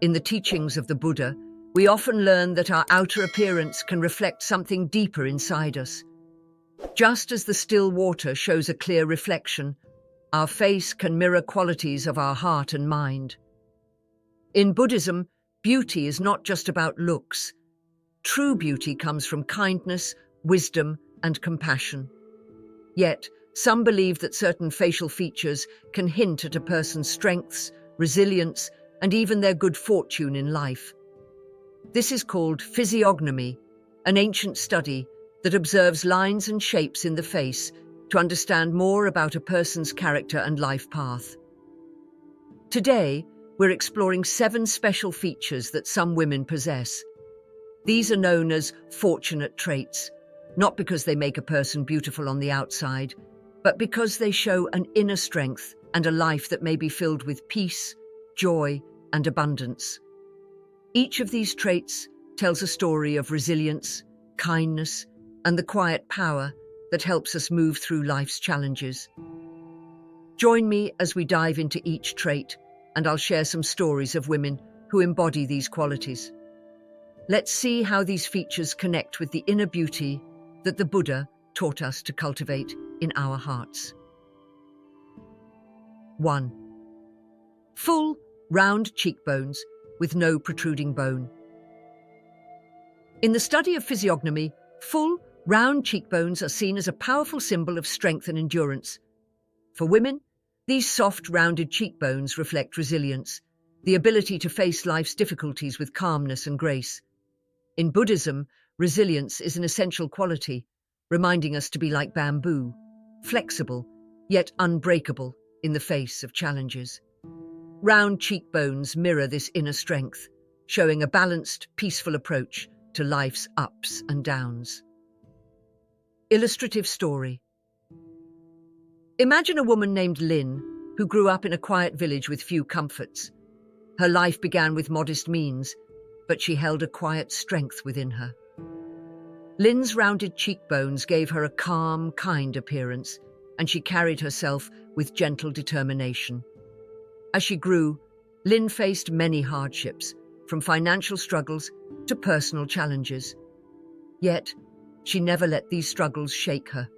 In the teachings of the Buddha, we often learn that our outer appearance can reflect something deeper inside us. Just as the still water shows a clear reflection, our face can mirror qualities of our heart and mind. In Buddhism, beauty is not just about looks. True beauty comes from kindness, wisdom, and compassion. Yet, some believe that certain facial features can hint at a person's strengths, resilience, and even their good fortune in life. This is called physiognomy, an ancient study that observes lines and shapes in the face to understand more about a person's character and life path. Today, we're exploring 7 special features that some women possess. These are known as fortunate traits, not because they make a person beautiful on the outside, but because they show an inner strength and a life that may be filled with peace, joy, and abundance. Each of these traits tells a story of resilience, kindness, and the quiet power that helps us move through life's challenges. Join me as we dive into each trait, and I'll share some stories of women who embody these qualities. Let's see how these features connect with the inner beauty that the Buddha taught us to cultivate in our hearts. 1. Full, round cheekbones with no protruding bone. In the study of physiognomy, full, round cheekbones are seen as a powerful symbol of strength and endurance. For women, these soft, rounded cheekbones reflect resilience, the ability to face life's difficulties with calmness and grace. In Buddhism, resilience is an essential quality, reminding us to be like bamboo, flexible, yet unbreakable in the face of challenges. Round cheekbones mirror this inner strength, showing a balanced, peaceful approach to life's ups and downs. Illustrative story. Imagine a woman named Lynn, who grew up in a quiet village with few comforts. Her life began with modest means, but she held a quiet strength within her. Lynn's rounded cheekbones gave her a calm, kind appearance, and she carried herself with gentle determination. As she grew, Lynn faced many hardships, from financial struggles to personal challenges. Yet, she never let these struggles shake her.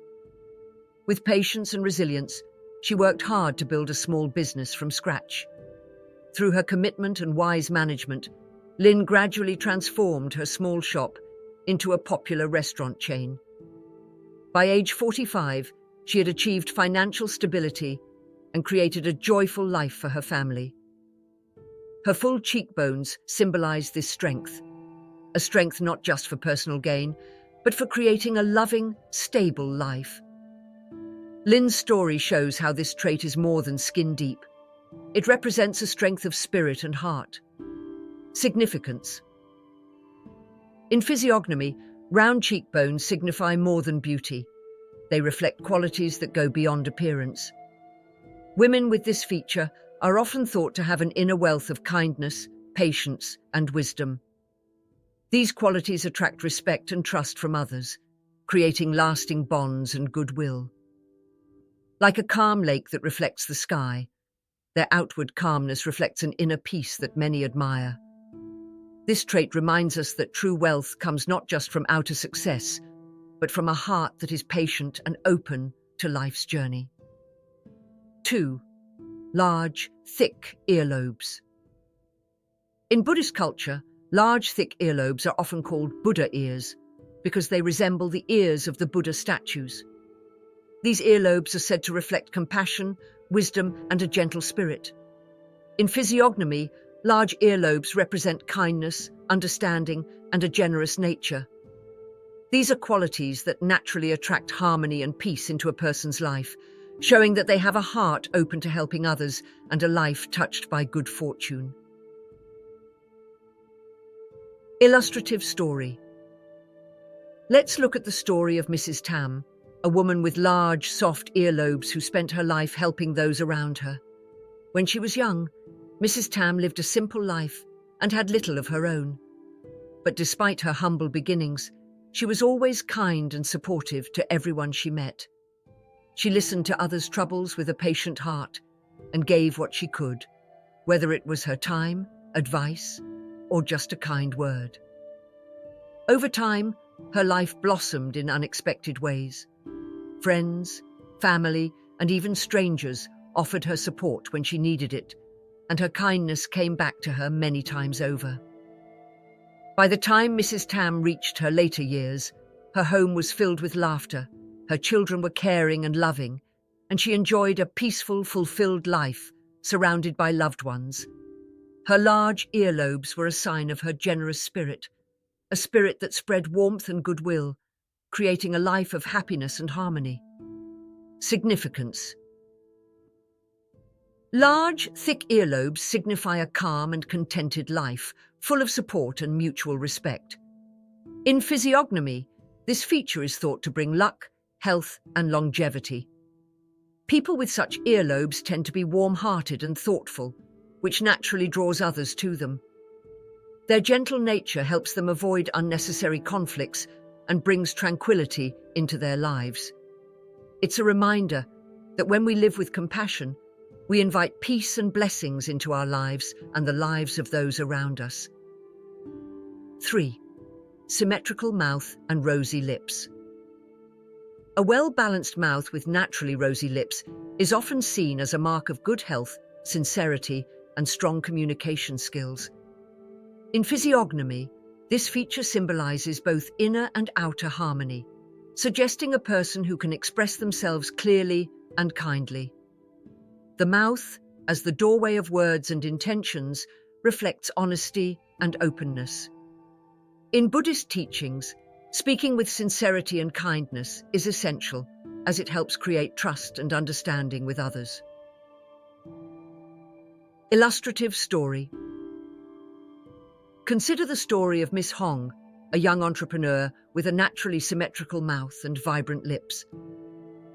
With patience and resilience, she worked hard to build a small business from scratch. Through her commitment and wise management, Lynn gradually transformed her small shop into a popular restaurant chain. By age 45, she had achieved financial stability and created a joyful life for her family. Her full cheekbones symbolized this strength, a strength not just for personal gain, but for creating a loving, stable life. Lynn's story shows how this trait is more than skin deep. It represents a strength of spirit and heart. Significance. In physiognomy, round cheekbones signify more than beauty. They reflect qualities that go beyond appearance. Women with this feature are often thought to have an inner wealth of kindness, patience, and wisdom. These qualities attract respect and trust from others, creating lasting bonds and goodwill. Like a calm lake that reflects the sky, their outward calmness reflects an inner peace that many admire. This trait reminds us that true wealth comes not just from outer success, but from a heart that is patient and open to life's journey. 2. Large, thick earlobes. In Buddhist culture, large, thick earlobes are often called Buddha ears because they resemble the ears of the Buddha statues. These earlobes are said to reflect compassion, wisdom, and a gentle spirit. In physiognomy, large earlobes represent kindness, understanding, and a generous nature. These are qualities that naturally attract harmony and peace into a person's life, showing that they have a heart open to helping others and a life touched by good fortune. Illustrative story. Let's look at the story of Mrs. Tam, a woman with large, soft earlobes who spent her life helping those around her. When she was young, Mrs. Tam lived a simple life and had little of her own. But despite her humble beginnings, she was always kind and supportive to everyone she met. She listened to others' troubles with a patient heart and gave what she could, whether it was her time, advice, or just a kind word. Over time, her life blossomed in unexpected ways. Friends, family, and even strangers offered her support when she needed it, and her kindness came back to her many times over. By the time Mrs. Tam reached her later years, her home was filled with laughter, her children were caring and loving, and she enjoyed a peaceful, fulfilled life, surrounded by loved ones. Her large earlobes were a sign of her generous spirit, a spirit that spread warmth and goodwill, creating a life of happiness and harmony. Significance. Large, thick earlobes signify a calm and contented life, full of support and mutual respect. In physiognomy, this feature is thought to bring luck, health, and longevity. People with such earlobes tend to be warm-hearted and thoughtful, which naturally draws others to them. Their gentle nature helps them avoid unnecessary conflicts and brings tranquility into their lives. It's a reminder that when we live with compassion, we invite peace and blessings into our lives and the lives of those around us. 3. Symmetrical mouth and rosy lips. A well-balanced mouth with naturally rosy lips is often seen as a mark of good health, sincerity, and strong communication skills. In physiognomy, this feature symbolizes both inner and outer harmony, suggesting a person who can express themselves clearly and kindly. The mouth, as the doorway of words and intentions, reflects honesty and openness. In Buddhist teachings, speaking with sincerity and kindness is essential, as it helps create trust and understanding with others. Illustrative story. Consider the story of Miss Hong, a young entrepreneur with a naturally symmetrical mouth and vibrant lips.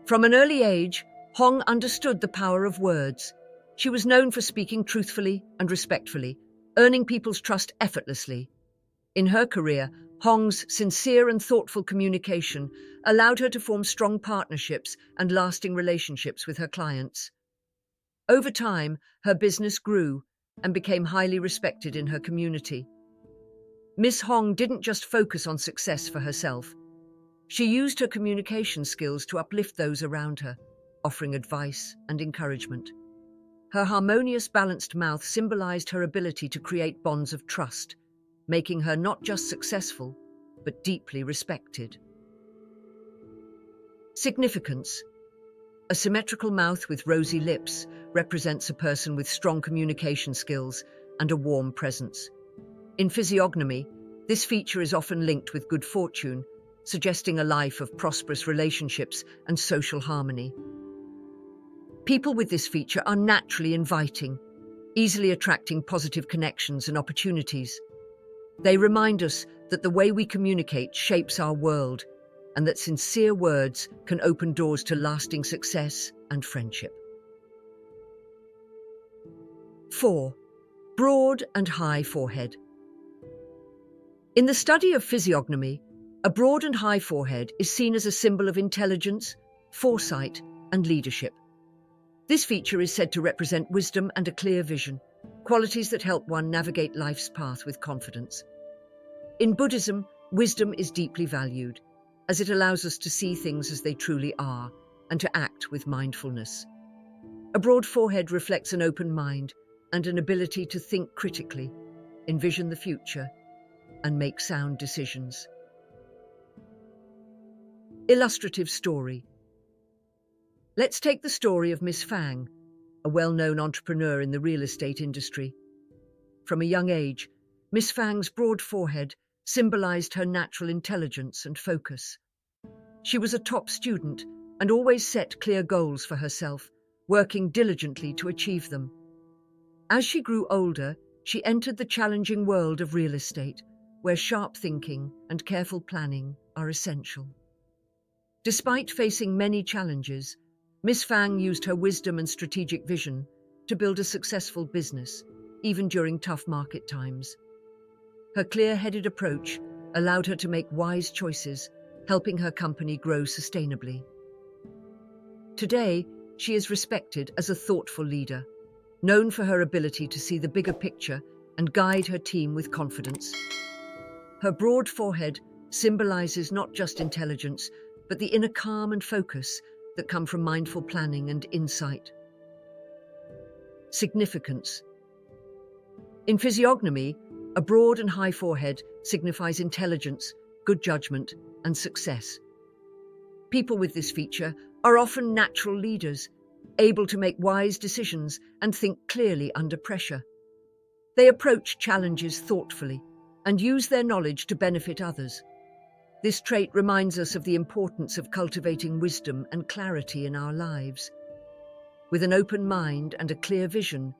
From an early age, Hong understood the power of words. She was known for speaking truthfully and respectfully, earning people's trust effortlessly. In her career, Hong's sincere and thoughtful communication allowed her to form strong partnerships and lasting relationships with her clients. Over time, her business grew and became highly respected in her community. Miss Hong didn't just focus on success for herself. She used her communication skills to uplift those around her, offering advice and encouragement. Her harmonious, balanced mouth symbolized her ability to create bonds of trust, making her not just successful, but deeply respected. Significance. A symmetrical mouth with rosy lips represents a person with strong communication skills and a warm presence. In physiognomy, this feature is often linked with good fortune, suggesting a life of prosperous relationships and social harmony. People with this feature are naturally inviting, easily attracting positive connections and opportunities. They remind us that the way we communicate shapes our world, and that sincere words can open doors to lasting success and friendship. 4. Broad and high forehead. In the study of physiognomy, a broad and high forehead is seen as a symbol of intelligence, foresight, and leadership. This feature is said to represent wisdom and a clear vision, qualities that help one navigate life's path with confidence. In Buddhism, wisdom is deeply valued, as it allows us to see things as they truly are and to act with mindfulness. A broad forehead reflects an open mind and an ability to think critically, envision the future, and make sound decisions. Illustrative story. Let's take the story of Miss Fang, a well-known entrepreneur in the real estate industry. From a young age, Miss Fang's broad forehead symbolized her natural intelligence and focus. She was a top student and always set clear goals for herself, working diligently to achieve them. As she grew older, she entered the challenging world of real estate, where sharp thinking and careful planning are essential. Despite facing many challenges, Miss Fang used her wisdom and strategic vision to build a successful business, even during tough market times. Her clear-headed approach allowed her to make wise choices, helping her company grow sustainably. Today, she is respected as a thoughtful leader, known for her ability to see the bigger picture and guide her team with confidence. Her broad forehead symbolizes not just intelligence, but the inner calm and focus that come from mindful planning and insight. Significance. In physiognomy, a broad and high forehead signifies intelligence, good judgment, and success. People with this feature are often natural leaders, able to make wise decisions and think clearly under pressure. They approach challenges thoughtfully and use their knowledge to benefit others. This trait reminds us of the importance of cultivating wisdom and clarity in our lives. With an open mind and a clear vision,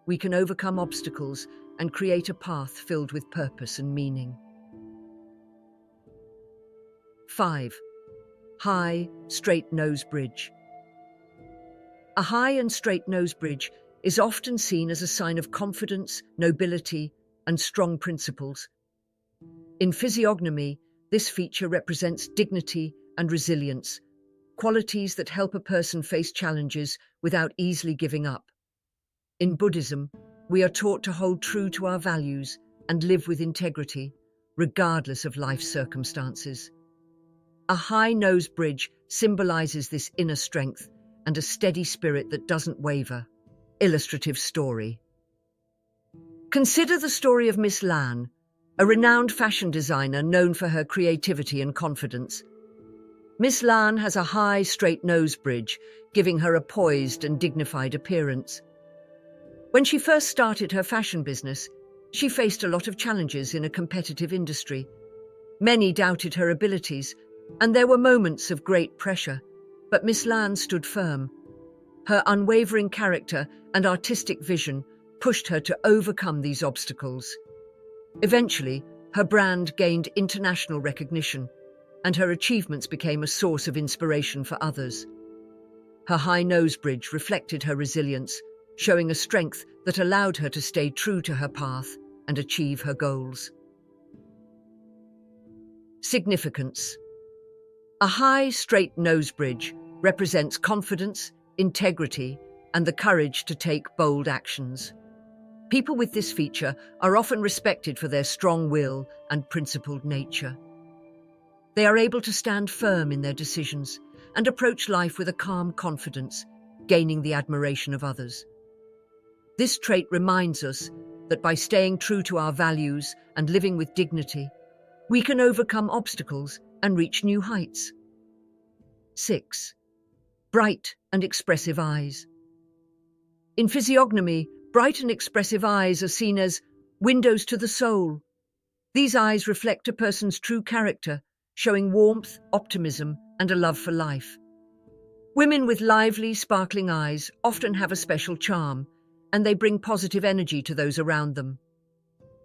we can overcome obstacles and create a path filled with purpose and meaning. 5. High, straight nose bridge. A high and straight nose bridge is often seen as a sign of confidence, nobility, and strong principles. In physiognomy, this feature represents dignity and resilience, qualities that help a person face challenges without easily giving up. In Buddhism, we are taught to hold true to our values and live with integrity, regardless of life's circumstances. A high nose bridge symbolizes this inner strength and a steady spirit that doesn't waver. Illustrative story. Consider the story of Miss Lan, a renowned fashion designer known for her creativity and confidence. Miss Lan has a high, straight nose bridge, giving her a poised and dignified appearance. When she first started her fashion business, she faced a lot of challenges in a competitive industry. Many doubted her abilities, and there were moments of great pressure, but Miss Lan stood firm. Her unwavering character and artistic vision pushed her to overcome these obstacles. Eventually, her brand gained international recognition, and her achievements became a source of inspiration for others. Her high nose bridge reflected her resilience, showing a strength that allowed her to stay true to her path and achieve her goals. Significance. A high, straight nose bridge represents confidence, integrity, and the courage to take bold actions. People with this feature are often respected for their strong will and principled nature. They are able to stand firm in their decisions and approach life with a calm confidence, gaining the admiration of others. This trait reminds us that by staying true to our values and living with dignity, we can overcome obstacles and reach new heights. 6. Bright and expressive eyes. In physiognomy, bright and expressive eyes are seen as windows to the soul. These eyes reflect a person's true character, showing warmth, optimism, and a love for life. Women with lively, sparkling eyes often have a special charm, and they bring positive energy to those around them.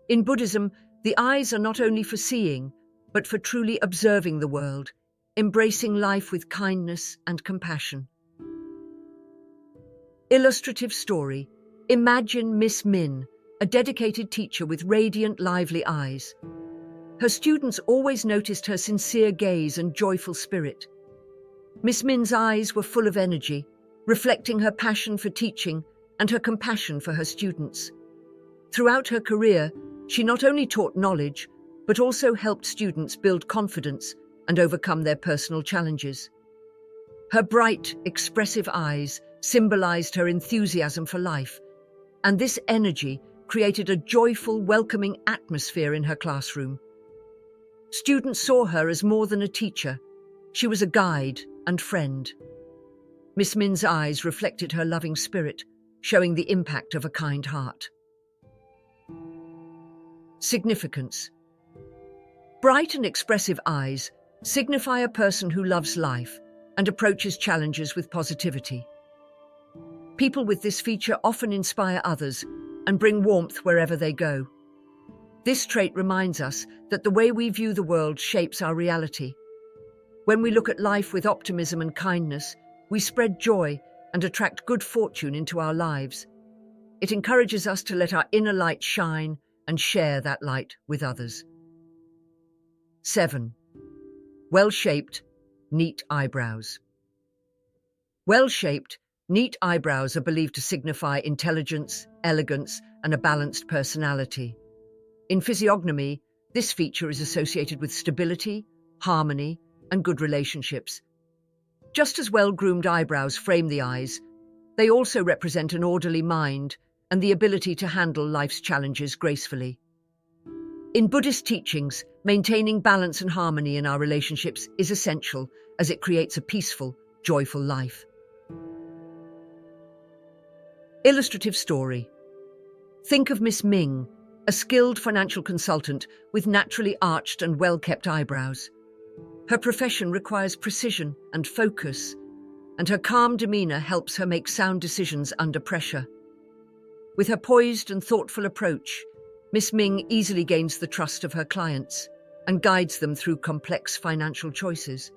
In Buddhism, the eyes are not only for seeing, but for truly observing the world, embracing life with kindness and compassion. Illustrative story. Imagine Miss Min, a dedicated teacher with radiant, lively eyes. Her students always noticed her sincere gaze and joyful spirit. Miss Min's eyes were full of energy, reflecting her passion for teaching and her compassion for her students. Throughout her career, she not only taught knowledge, but also helped students build confidence and overcome their personal challenges. Her bright, expressive eyes symbolized her enthusiasm for life, and this energy created a joyful, welcoming atmosphere in her classroom. Students saw her as more than a teacher. She was a guide and friend. Miss Min's eyes reflected her loving spirit, showing the impact of a kind heart. Significance. Bright and expressive eyes signify a person who loves life and approaches challenges with positivity. People with this feature often inspire others and bring warmth wherever they go. This trait reminds us that the way we view the world shapes our reality. When we look at life with optimism and kindness, we spread joy and attract good fortune into our lives. It encourages us to let our inner light shine and share that light with others. 7. Well-shaped, neat eyebrows. Well-shaped, neat eyebrows are believed to signify intelligence, elegance, and a balanced personality. In physiognomy, this feature is associated with stability, harmony, and good relationships. Just as well-groomed eyebrows frame the eyes, they also represent an orderly mind and the ability to handle life's challenges gracefully. In Buddhist teachings, maintaining balance and harmony in our relationships is essential as it creates a peaceful, joyful life. Illustrative story. Think of Miss Ming, a skilled financial consultant with naturally arched and well-kept eyebrows. Her profession requires precision and focus, and her calm demeanor helps her make sound decisions under pressure. With her poised and thoughtful approach, Miss Ming easily gains the trust of her clients and guides them through complex financial choices.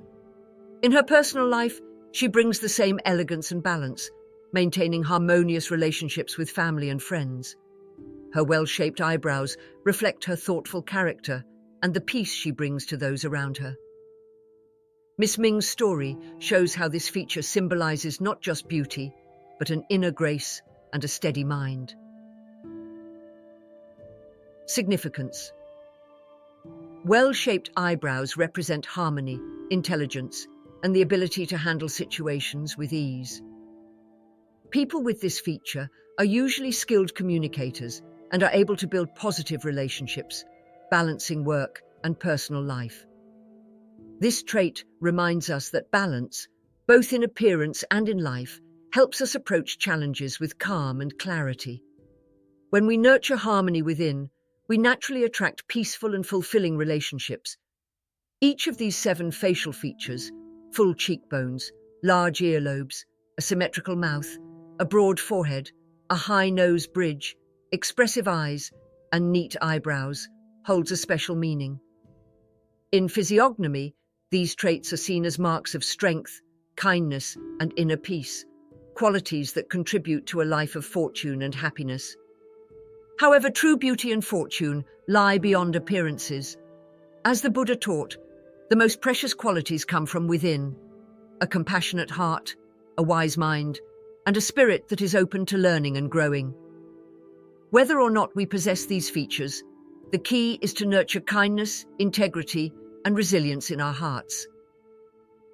In her personal life, she brings the same elegance and balance, maintaining harmonious relationships with family and friends. Her well-shaped eyebrows reflect her thoughtful character and the peace she brings to those around her. Miss Ming's story shows how this feature symbolizes not just beauty, but an inner grace and a steady mind. Significance. Well-shaped eyebrows represent harmony, intelligence, and the ability to handle situations with ease. People with this feature are usually skilled communicators and are able to build positive relationships, balancing work and personal life. This trait reminds us that balance, both in appearance and in life, helps us approach challenges with calm and clarity. When we nurture harmony within, we naturally attract peaceful and fulfilling relationships. Each of these 7 facial features, full cheekbones, large earlobes, a symmetrical mouth, a broad forehead, a high nose bridge, expressive eyes, and neat eyebrows, holds a special meaning. In physiognomy, these traits are seen as marks of strength, kindness, and inner peace, qualities that contribute to a life of fortune and happiness. However, true beauty and fortune lie beyond appearances. As the Buddha taught, the most precious qualities come from within: a compassionate heart, a wise mind, and a spirit that is open to learning and growing. Whether or not we possess these features, the key is to nurture kindness, integrity, and resilience in our hearts.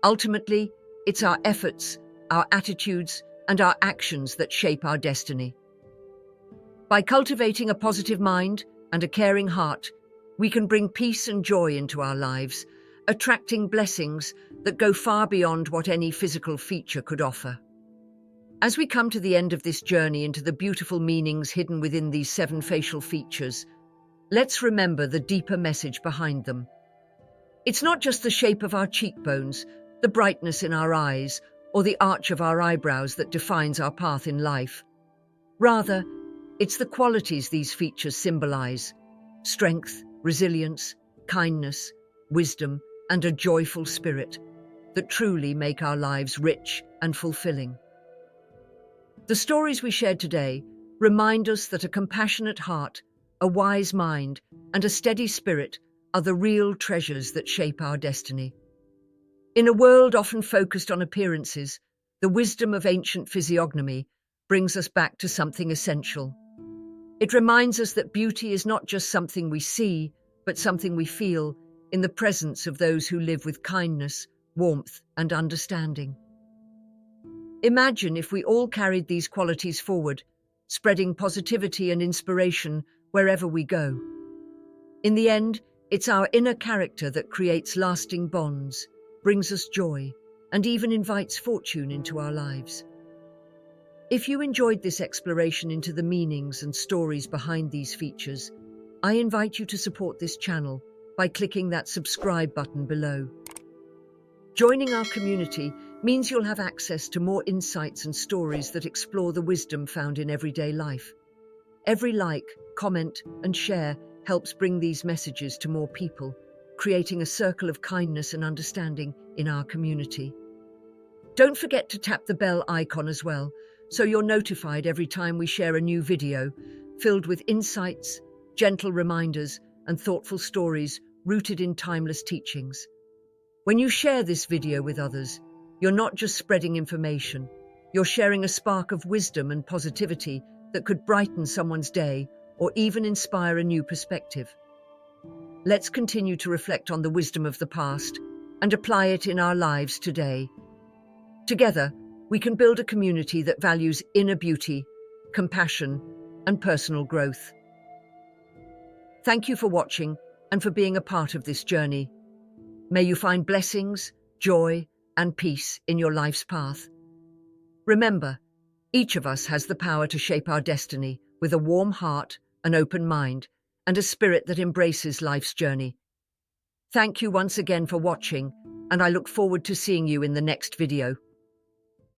Ultimately, it's our efforts, our attitudes, and our actions that shape our destiny. By cultivating a positive mind and a caring heart, we can bring peace and joy into our lives, attracting blessings that go far beyond what any physical feature could offer. As we come to the end of this journey into the beautiful meanings hidden within these 7 facial features, let's remember the deeper message behind them. It's not just the shape of our cheekbones, the brightness in our eyes, or the arch of our eyebrows that defines our path in life. Rather, it's the qualities these features symbolize: strength, resilience, kindness, wisdom, and a joyful spirit that truly make our lives rich and fulfilling. The stories we shared today remind us that a compassionate heart, a wise mind, and a steady spirit are the real treasures that shape our destiny. In a world often focused on appearances, the wisdom of ancient physiognomy brings us back to something essential. It reminds us that beauty is not just something we see, but something we feel in the presence of those who live with kindness, warmth, and understanding. Imagine if we all carried these qualities forward, spreading positivity and inspiration wherever we go. In the end, it's our inner character that creates lasting bonds, brings us joy, and even invites fortune into our lives. If you enjoyed this exploration into the meanings and stories behind these features, I invite you to support this channel by clicking that subscribe button below. Joining our community means you'll have access to more insights and stories that explore the wisdom found in everyday life. Every like, comment, and share helps bring these messages to more people, creating a circle of kindness and understanding in our community. Don't forget to tap the bell icon as well, so you're notified every time we share a new video filled with insights, gentle reminders, and thoughtful stories rooted in timeless teachings. When you share this video with others, you're not just spreading information, you're sharing a spark of wisdom and positivity that could brighten someone's day or even inspire a new perspective. Let's continue to reflect on the wisdom of the past and apply it in our lives today. Together, we can build a community that values inner beauty, compassion, and personal growth. Thank you for watching and for being a part of this journey. May you find blessings, joy, and peace in your life's path. Remember, each of us has the power to shape our destiny with a warm heart, an open mind, and a spirit that embraces life's journey. Thank you once again for watching, and I look forward to seeing you in the next video.